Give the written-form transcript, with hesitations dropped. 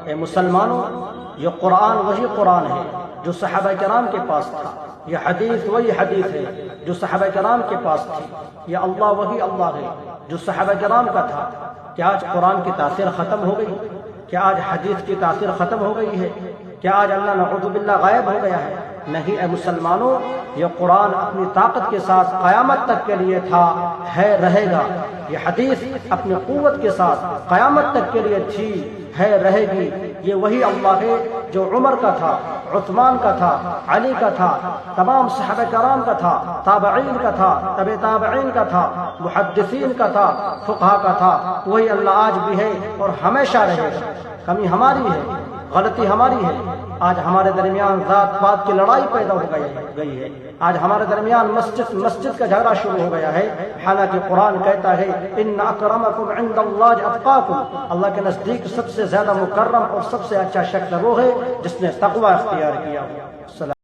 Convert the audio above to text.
اے مسلمانوں، یہ قرآن وہی قرآن ہے جو صحابہ کرام کے پاس تھا، یہ حدیث وہی حدیث ہے جو صحابہ کرام کے پاس تھی، یہ اللہ وہی اللہ ہے جو صحابہ کرام کا تھا۔ کیا آج قرآن کی تاثیر ختم ہو گئی؟ کیا آج حدیث کی تاثیر ختم ہو گئی ہے؟ کیا آج اللہ نعوذ باللہ غائب ہو گیا ہے؟ نہیں اے مسلمانوں، یہ قرآن اپنی طاقت کے ساتھ قیامت تک کے لیے تھا، ہے، رہے گا۔ یہ حدیث اپنی قوت کے ساتھ قیامت تک کے لیے تھی، ہے، رہے گی۔ یہ وہی اللہ ہے جو عمر کا تھا، عثمان کا تھا، علی کا تھا، تمام صحابہ کرام کا تھا، تابعین کا تھا، تبع تابعین کا تھا، محدثین کا تھا، فقہا کا تھا۔ وہی اللہ آج بھی ہے اور ہمیشہ رہے گا۔ کمی ہماری ہے، غلطی ہماری ہے، آج ہمارے درمیان ذات پات کی لڑائی پیدا ہو گئی ہے، آج ہمارے درمیان مسجد کا جھگڑا شروع ہو گیا ہے، حالانکہ قرآن کہتا ہے ان اکرمکم عند اللہ اتقاکم، اللہ کے نزدیک سب سے زیادہ مکرم اور سب سے اچھا شخص وہ ہے جس نے تقوی اختیار کیا ہو۔